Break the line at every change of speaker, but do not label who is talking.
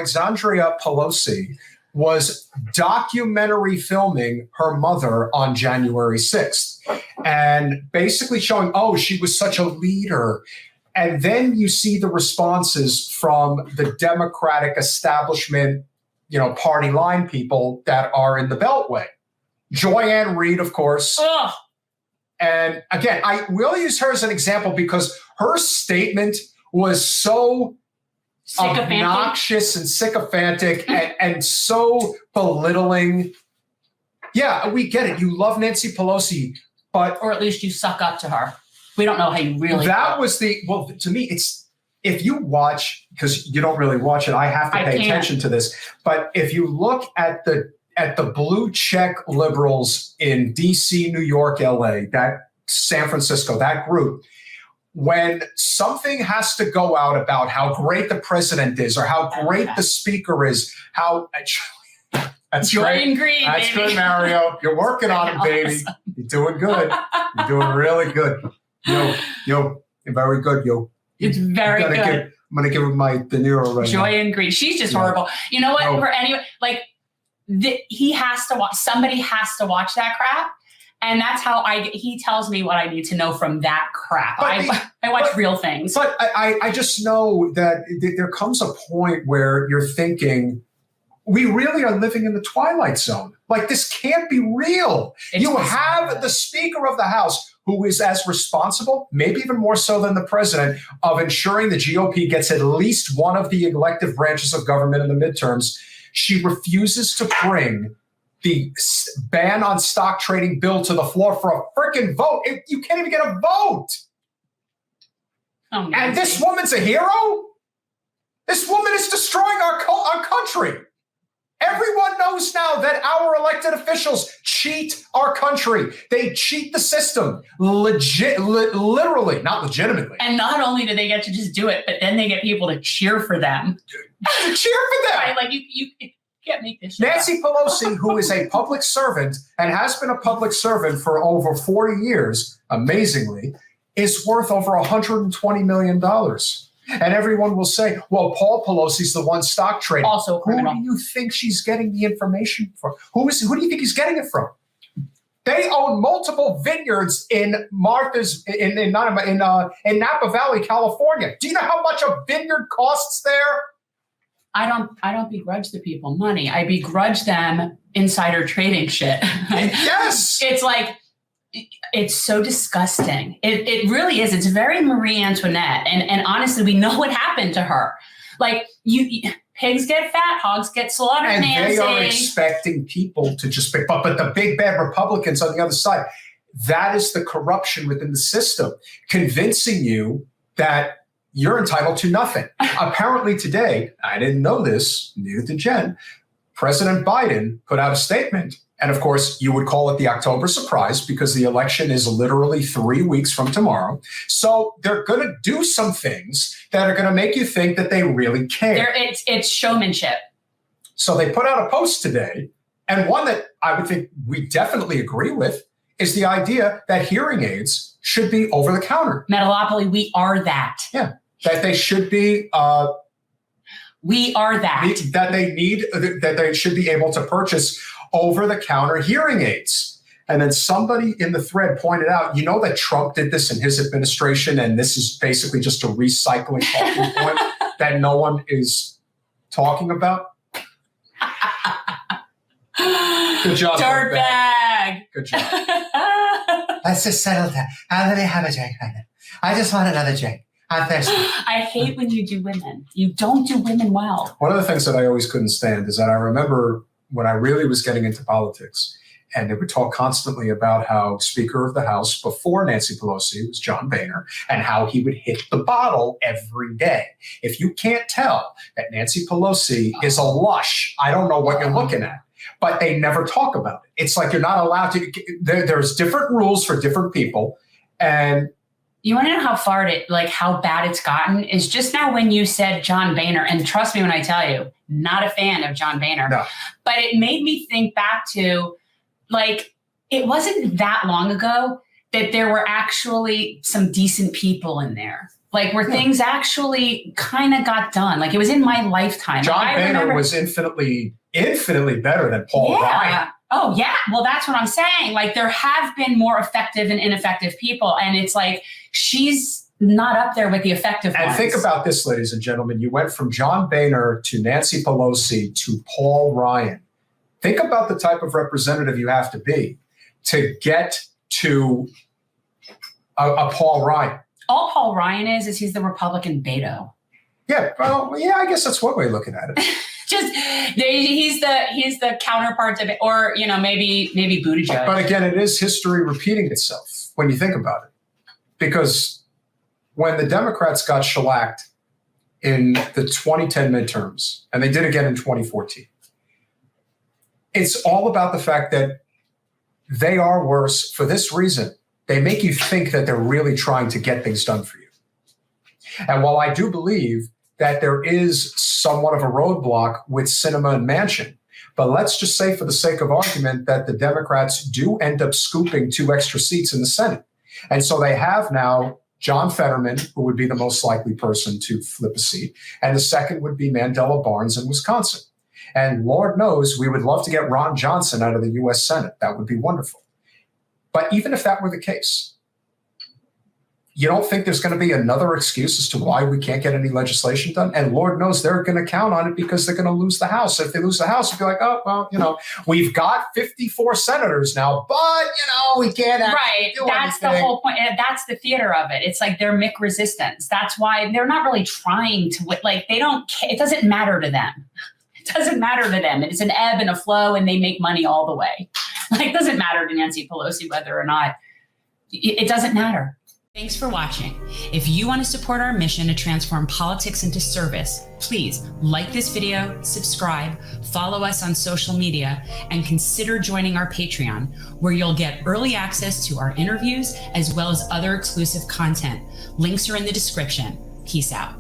Alexandria Pelosi was documentary filming her mother on January 6th and basically showing, oh, she was such a leader. And then you see the responses from the Democratic establishment, party line people that are in the Beltway. Joy-Ann Reid, of course.
Ugh.
And again, I will use her as an example because her statement was so obnoxious and sycophantic and so belittling. Yeah, we get it. You love Nancy Pelosi,
or at least you suck up to her. We don't know how you really.
To me, it's if you watch, because you don't really watch it, I have to pay attention to this. But if you look at the blue check liberals in DC, New York, LA, that San Francisco, that group, when something has to go out about how great the president is or how great the speaker is, that's
Joy
great.
And green,
that's
baby.
Good, Mario. You're working on it, baby.
Awesome.
You're doing good. You're doing really good. Yo, you're very good, yo.
It's very good.
I'm going to give her my De Niro right
Joy
now.
and greed. She's just horrible. You know what?
No.
For anyone, he has to watch. Somebody has to watch that crap. And that's how he tells me what I need to know from that crap. I watch real things.
But I just know that there comes a point where you're thinking, we really are living in the Twilight Zone. Like, this can't be real. You have the Speaker of the House who is as responsible, maybe even more so than the president, of ensuring the GOP gets at least one of the elective branches of government in the midterms. She refuses to bring the ban on stock trading bill to the floor for a freaking vote. You can't even get a vote.
Oh,
and this woman's a hero? This woman is destroying our country. Everyone knows now that our elected officials cheat our country. They cheat the system, literally, not legitimately.
And not only do they get to just do it, but then they get people to cheer for them.
To cheer for them.
Right? Like you can't make this shit
Nancy
up.
Pelosi, who is a public servant and has been a public servant for over 40 years, amazingly, is worth over $120 million. And everyone will say, well, Paul Pelosi's the one stock trading.
Also a criminal.
Who do you think she's getting the information from? Who do you think he's getting it from? They own multiple vineyards in Napa Valley, California. Do you know how much a vineyard costs there?
I don't begrudge the people money. I begrudge them insider trading shit.
Yes.
It's like, it's so disgusting. It really is. It's very Marie Antoinette. And honestly, we know what happened to her. Like, pigs get fat, hogs get slaughtered,
and
Nancy.
They are expecting people to just pick up. But the big bad Republicans on the other side, that is the corruption within the system, convincing you that you're entitled to nothing. Apparently today, I didn't know this, neither did Jen, President Biden put out a statement. And of course, you would call it the October surprise because the election is literally 3 weeks from tomorrow. So they're going to do some things that are going to make you think that they really care.
It's showmanship.
So they put out a post today, and one that I would think we definitely agree with is the idea that hearing aids should be over the counter.
Metalopoly, we are that.
Yeah, that they should be.
We are that.
That they should be able to purchase over-the-counter hearing aids. And then somebody in the thread pointed out, you know that Trump did this in his administration, and this is basically just a recycling talking point that no one is talking about? Good job.
Dirtbag.
Good job. Let's just settle down. Let me have a drink right now. I just want another drink. I'm thirsty.
I hate when you do women. You don't do women well.
One of the things that I always couldn't stand is that I remember when I really was getting into politics, and they would talk constantly about how Speaker of the House before Nancy Pelosi was John Boehner, and how he would hit the bottle every day. If you can't tell that Nancy Pelosi is a lush, I don't know what you're looking at. But they never talk about it. It's like you're not allowed to. There's different rules for different people, and
you want to know how how bad it's gotten? Is just now when you said John Boehner, and trust me when I tell you, not a fan of John Boehner.
No.
But it made me think back to, it wasn't that long ago that there were actually some decent people in there. like where things actually kind of got done. Like it was in my lifetime.
John
I
Boehner
remember,
was infinitely better than Paul Ryan.
Oh, yeah. Well, that's what I'm saying. Like there have been more effective and ineffective people. And it's like, she's not up there with the effective ones.
And think about this, ladies and gentlemen. You went from John Boehner to Nancy Pelosi to Paul Ryan. Think about the type of representative you have to be to get to a Paul Ryan.
All Paul Ryan is he's the Republican Beto.
Yeah, well, yeah, I guess that's one way of looking at it.
Just he's the counterpart to, or maybe Buttigieg.
But again, it is history repeating itself when you think about it, because when the Democrats got shellacked in the 2010 midterms, and they did again in 2014, it's all about the fact that they are worse for this reason. They make you think that they're really trying to get things done for you. And while I do believe that there is somewhat of a roadblock with Sinema and Manchin, but let's just say for the sake of argument that the Democrats do end up scooping 2 extra seats in the Senate. And so they have now John Fetterman, who would be the most likely person to flip a seat, and the second would be Mandela Barnes in Wisconsin. And Lord knows we would love to get Ron Johnson out of the U.S. Senate. That would be wonderful. But even if that were the case, you don't think there's going to be another excuse as to why we can't get any legislation done? And Lord knows they're going to count on it because they're going to lose the House. If they lose the House, they'll be like, oh, well, we've got 54 senators now, but, we can't actually do
That's
anything.
the whole point. That's the theater of it. It's like they're Mick resistance. That's why they're not really trying to, they don't, it doesn't matter to them. It doesn't matter to them. It's an ebb and a flow, and they make money all the way. It doesn't matter to Nancy Pelosi whether or not, it doesn't matter. Thanks for watching. If you want to support our mission to transform politics into service, please like this video, subscribe, follow us on social media, and consider joining our Patreon, where you'll get early access to our interviews as well as other exclusive content. Links are in the description. Peace out.